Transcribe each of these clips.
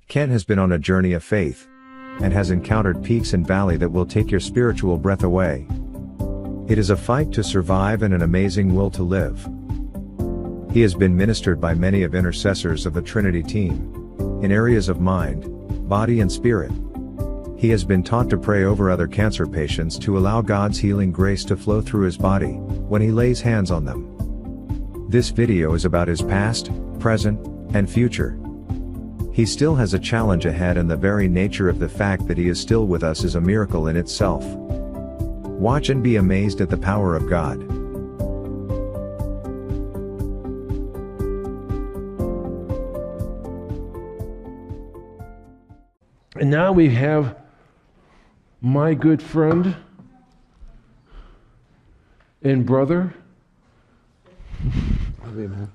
Ken has been on a journey of faith and has encountered peaks and valleys that will take your spiritual breath away. It is a fight to survive and an amazing will to live. He has been ministered by many of intercessors of the Trinity team in areas of mind, body and spirit. He has been taught to pray over other cancer patients to allow God's healing grace to flow through his body when he lays hands on them. This video is about his past, present, and future. He still has a challenge ahead, and the very nature of the fact that he is still with us is a miracle in itself. Watch and be amazed at the power of God. And now we have my good friend and brother. Love you, man.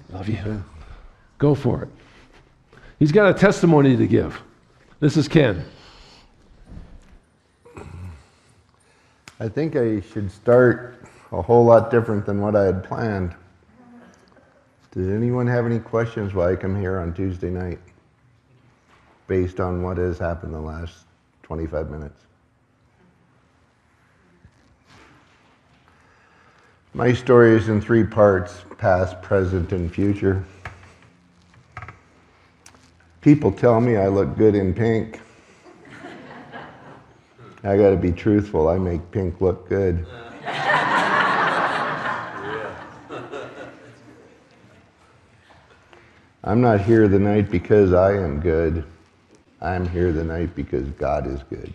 Love you. Go for it. He's got a testimony to give. This is Ken. I think I should start a whole lot different than what I had planned. Does anyone have any questions why I come here on Tuesday night? Based on what has happened the last 25 minutes. My story is in 3 parts: past, present, and future. People tell me I look good in pink. I gotta be truthful, I make pink look good. I'm not here tonight because I am good. I'm here tonight because God is good.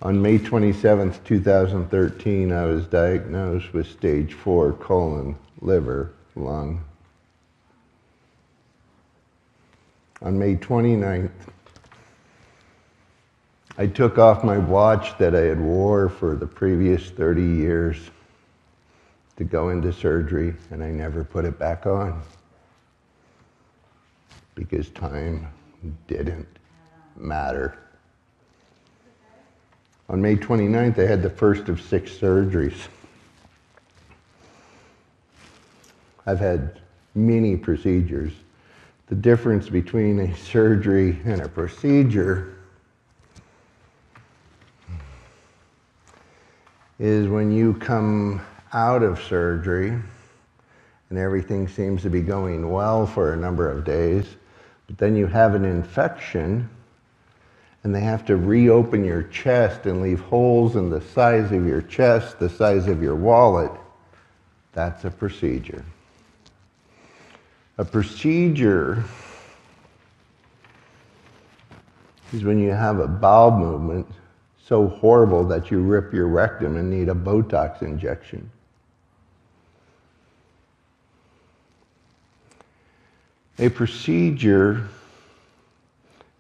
On May 27th, 2013, I was diagnosed with stage 4 colon, liver, lung. On May 29th, I took off my watch that I had wore for the previous 30 years to go into surgery, and I never put it back on because time didn't matter. On May 29th, I had the first of 6 surgeries. I've had many procedures. The difference between a surgery and a procedure is when you come out of surgery and everything seems to be going well for a number of days, but then you have an infection and they have to reopen your chest and leave holes in the size of your chest, the size of your wallet. That's a procedure. A procedure is when you have a bowel movement so horrible that you rip your rectum and need a Botox injection. A procedure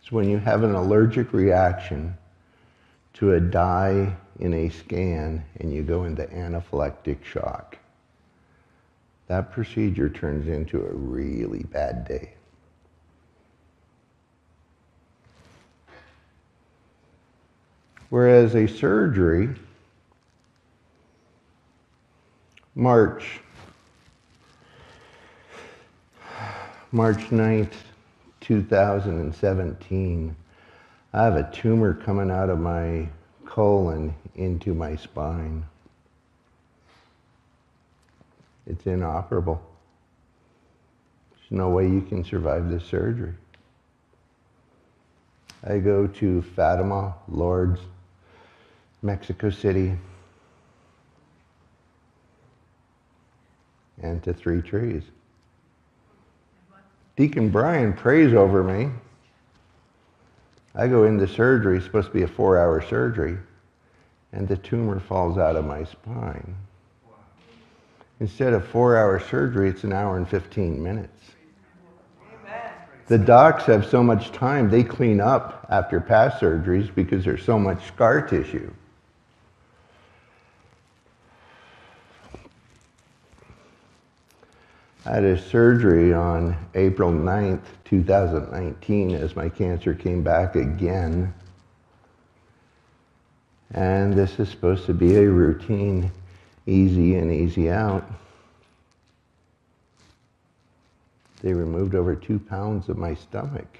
is when you have an allergic reaction to a dye in a scan and you go into anaphylactic shock. That procedure turns into a really bad day. Whereas a surgery, March 9th, 2017, I have a tumor coming out of my colon into my spine. It's inoperable. There's no way you can survive this surgery. I go to Fatima, Lourdes, Mexico City, and to 3 Trees. Deacon Brian prays over me. I go into surgery, it's supposed to be a 4-hour surgery, and the tumor falls out of my spine. Instead of 4-hour surgery, it's 1 hour and 15 minutes. Amen. The docs have so much time, they clean up after past surgeries because there's so much scar tissue. I had a surgery on April 9th, 2019, as my cancer came back again. And this is supposed to be a routine, easy in, easy out. They removed over 2 pounds of my stomach.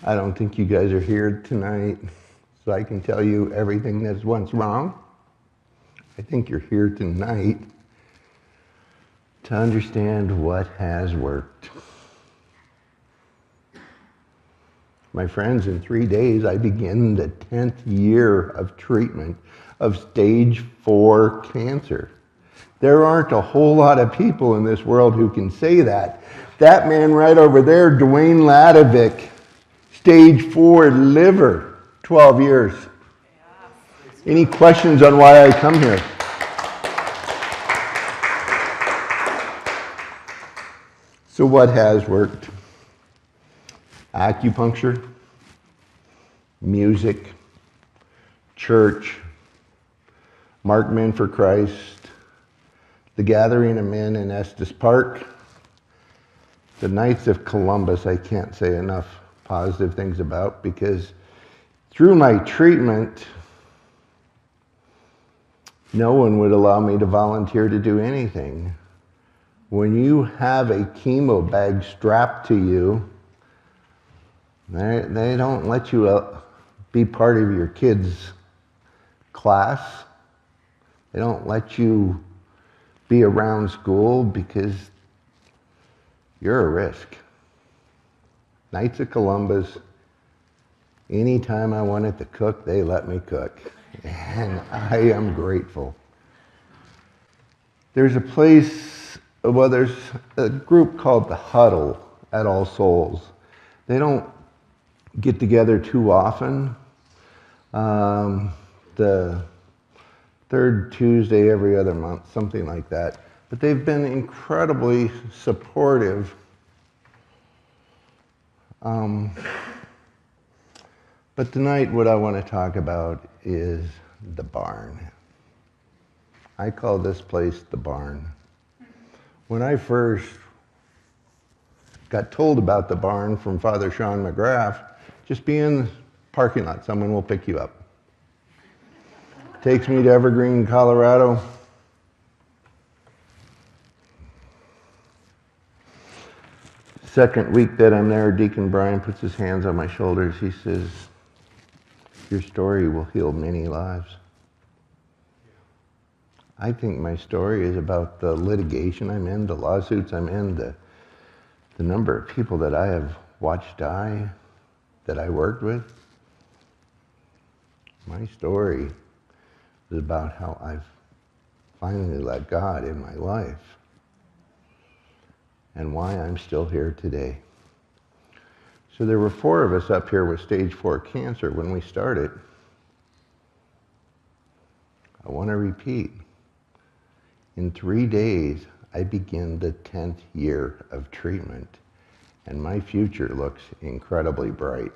I don't think you guys are here tonight so I can tell you everything that's once wrong. I think you're here tonight to understand what has worked. My friends, in 3 days, I begin the 10th year of treatment of stage 4 cancer. There aren't a whole lot of people in this world who can say that. That man right over there, Dwayne Ladovic, stage 4 liver, 12 years. Any questions on why I come here? So what has worked? Acupuncture, music, church, Mark Men for Christ, the Gathering of Men in Estes Park, the Knights of Columbus. I can't say enough positive things about, because through my treatment, no one would allow me to volunteer to do anything. When you have a chemo bag strapped to you, they don't let you be part of your kids' class. They don't let you be around school because you're a risk. Knights of Columbus, anytime I wanted to cook, they let me cook. And I am grateful. There's a place, well, there's a group called the Huddle at All Souls. They don't get together too often. The third Tuesday every other month, something like that. But they've been incredibly supportive. But tonight what I want to talk about is the barn. I call this place the barn. When I first got told about the barn from Father Sean McGrath, just be in the parking lot, someone will pick you up. Takes me to Evergreen, Colorado. Second week that I'm there, Deacon Brian puts his hands on my shoulders. He says, your story will heal many lives. I think my story is about the litigation I'm in, the lawsuits I'm in, the number of people that I have watched die, that I worked with. My story is about how I've finally let God in my life and why I'm still here today. So there were 4 of us up here with stage 4 cancer when we started. I want to repeat. In 3 days, I begin the 10th year of treatment, and my future looks incredibly bright.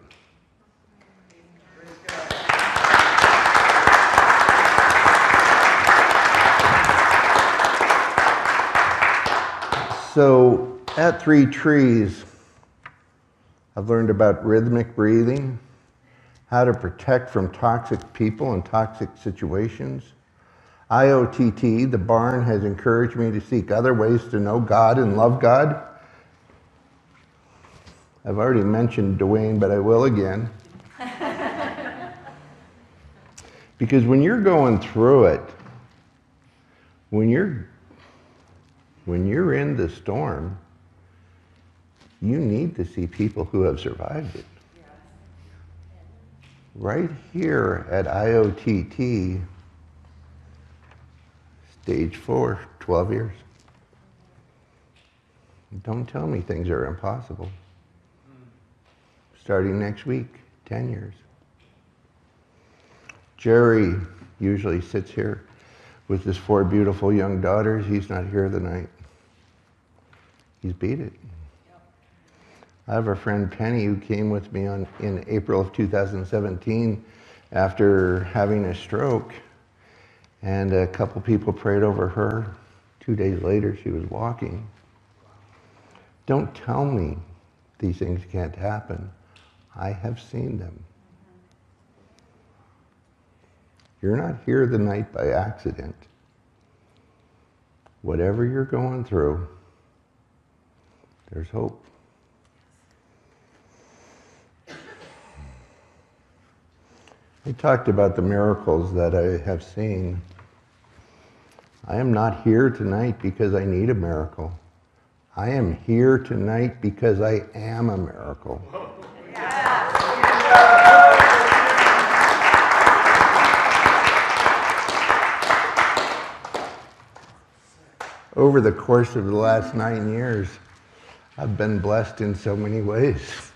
So at 3 Trees, I've learned about rhythmic breathing, how to protect from toxic people and toxic situations. IOTT, the barn, has encouraged me to seek other ways to know God and love God. I've already mentioned Dwayne, but I will again. Because when you're going through it, when you're in the storm, you need to see people who have survived it. Right here at IOTT, stage 4, 12 years. Don't tell me things are impossible. Starting next week, 10 years. Jerry usually sits here with his 4 beautiful young daughters. He's not here tonight. He's beat it. I have a friend, Penny, who came with me in April of 2017 after having a stroke. And a couple people prayed over her. 2 days later, she was walking. Don't tell me these things can't happen. I have seen them. You're not here tonight by accident. Whatever you're going through, there's hope. I talked about the miracles that I have seen. I am not here tonight because I need a miracle. I am here tonight because I am a miracle. Over the course of the last 9 years, I've been blessed in so many ways.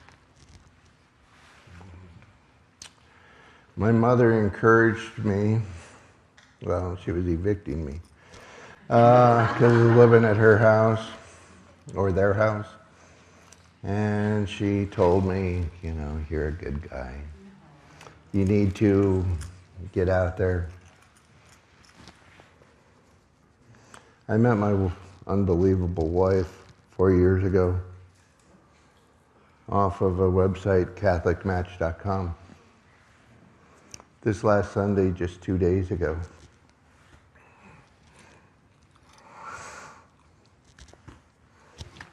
My mother encouraged me, well, she was evicting me, because I was living at her house, or their house, and she told me, you know, you're a good guy. You need to get out there. I met my unbelievable wife 4 years ago off of a website, catholicmatch.com. This last Sunday, just 2 days ago.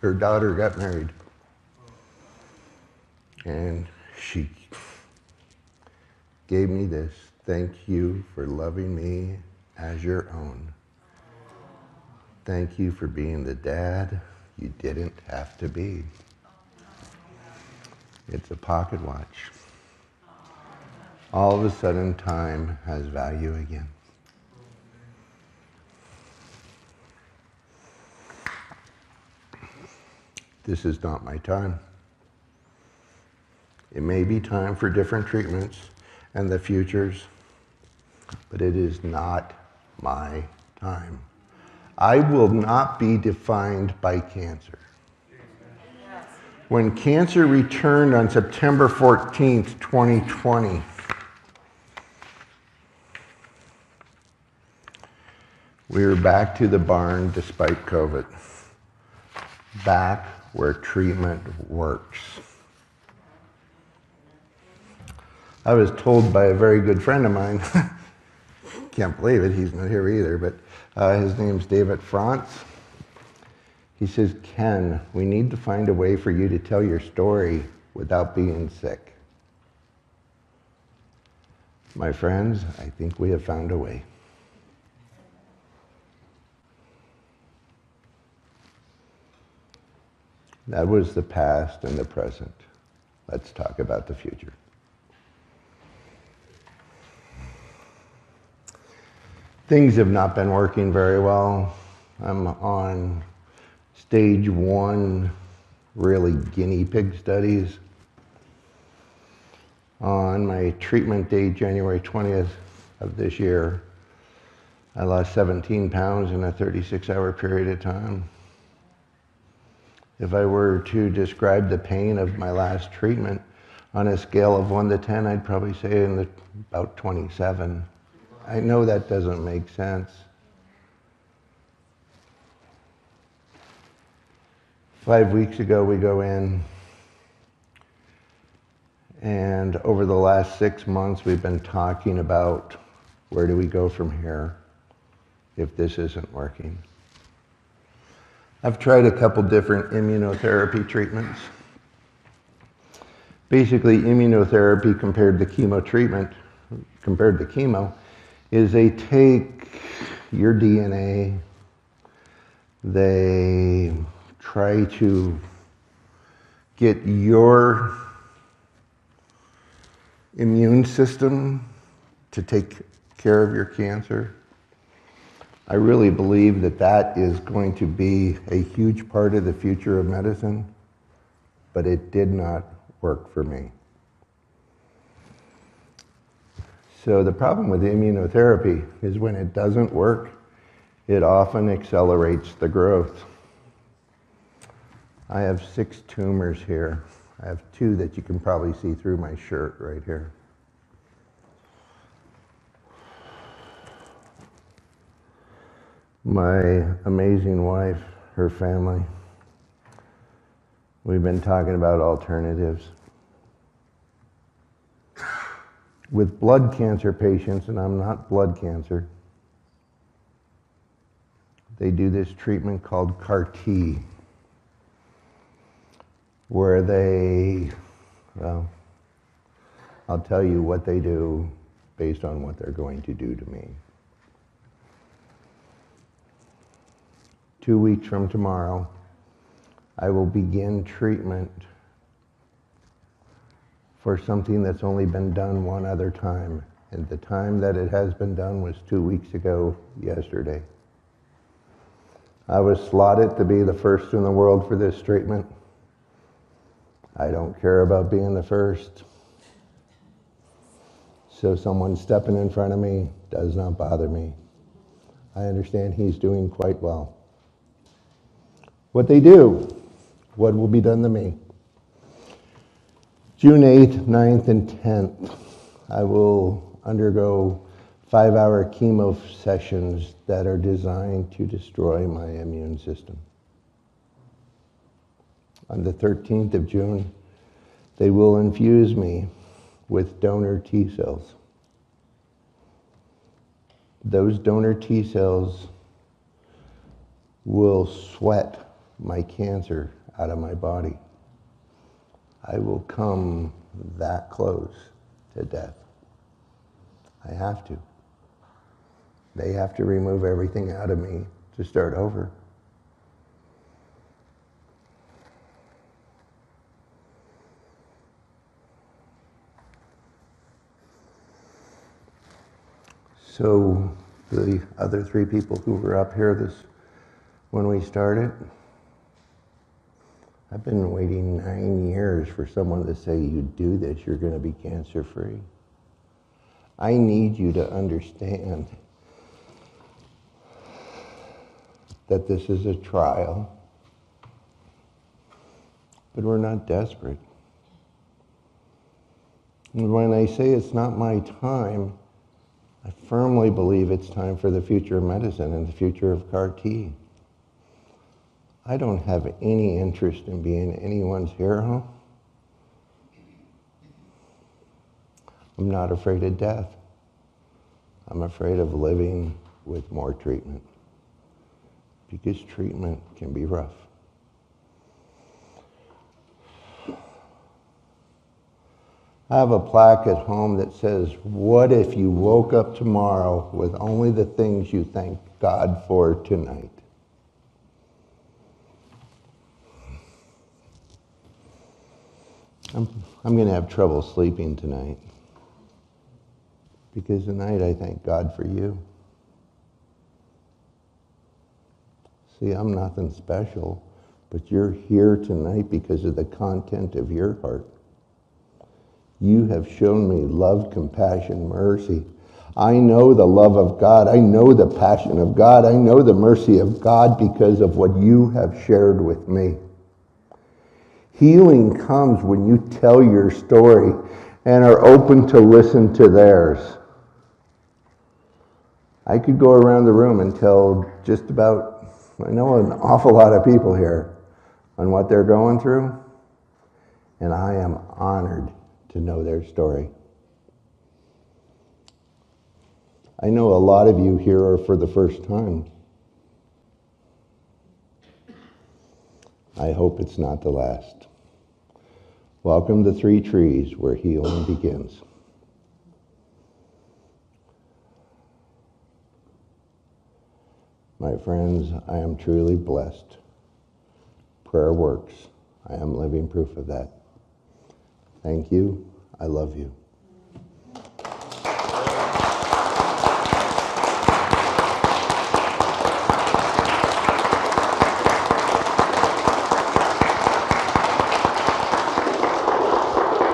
Her daughter got married. And she gave me this: thank you for loving me as your own. Thank you for being the dad you didn't have to be. It's a pocket watch. All of a sudden, time has value again. This is not my time. It may be time for different treatments and the futures, but it is not my time. I will not be defined by cancer. When cancer returned on September 14th, 2020, we were back to the barn despite COVID. Back where treatment works. I was told by a very good friend of mine, can't believe it, he's not here either, but his name's David Frantz. He says, Ken, we need to find a way for you to tell your story without being sick. My friends, I think we have found a way. That was the past and the present. Let's talk about the future. Things have not been working very well. I'm on stage 1, really guinea pig studies. On my treatment date, January 20th of this year, I lost 17 pounds in a 36-hour period of time. If I were to describe the pain of my last treatment on a scale of 1 to 10, I'd probably say about 27. I know that doesn't make sense. 5 weeks ago, we go in, and over the last 6 months, we've been talking about where do we go from here if this isn't working. I've tried a couple different immunotherapy treatments. Basically, immunotherapy compared to chemo treatment, compared to chemo, is they take your DNA, they try to get your immune system to take care of your cancer. I really believe that that is going to be a huge part of the future of medicine, but it did not work for me. So the problem with immunotherapy is when it doesn't work, it often accelerates the growth. I have 6 tumors here. I have 2 that you can probably see through my shirt right here. My amazing wife, her family, we've been talking about alternatives. with blood cancer patients, and I'm not blood cancer, they do this treatment called CAR-T, where they, well, I'll tell you what they do based on what they're going to do to me. 2 weeks from tomorrow, I will begin treatment for something that's only been done one other time. And the time that it has been done was 2 weeks ago, yesterday. I was slotted to be the first in the world for this treatment. I don't care about being the first. So someone stepping in front of me does not bother me. I understand he's doing quite well. What they do, what will be done to me. June 8th, 9th, and 10th, I will undergo 5-hour chemo sessions that are designed to destroy my immune system. On the 13th of June, they will infuse me with donor T cells. Those donor T cells will sweat my cancer out of my body. I will come that close to death. I have to. They have to remove everything out of me to start over. So the other 3 people who were up here when we started, I've been waiting 9 years for someone to say, you do this, you're going to be cancer free. I need you to understand that this is a trial, but we're not desperate. And when I say it's not my time, I firmly believe it's time for the future of medicine and the future of CAR-T. I don't have any interest in being anyone's hero. I'm not afraid of death. I'm afraid of living with more treatment, because treatment can be rough. I have a plaque at home that says, what if you woke up tomorrow with only the things you thank God for tonight? I'm going to have trouble sleeping tonight, because tonight I thank God for you. See, I'm nothing special, but you're here tonight because of the content of your heart. You have shown me love, compassion, mercy. I know the love of God. I know the passion of God. I know the mercy of God because of what you have shared with me. Healing comes when you tell your story and are open to listen to theirs. I could go around the room and tell just about, I know an awful lot of people here on what they're going through, and I am honored to know their story. I know a lot of you here are for the first time. I hope it's not the last. Welcome to Three Trees, where healing begins. My friends, I am truly blessed. Prayer works. I am living proof of that. Thank you. I love you.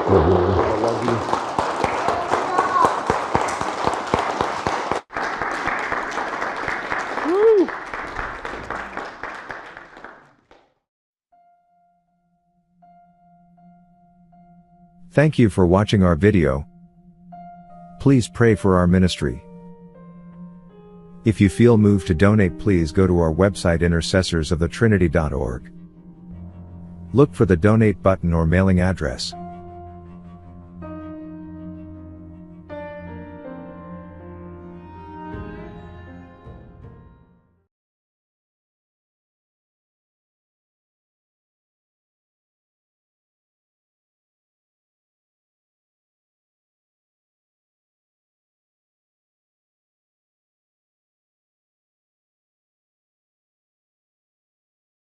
I love you. Thank you for watching our video. Please pray for our ministry. If you feel moved to donate, please go to our website intercessorsofthetrinity.org. Look for the donate button or mailing address.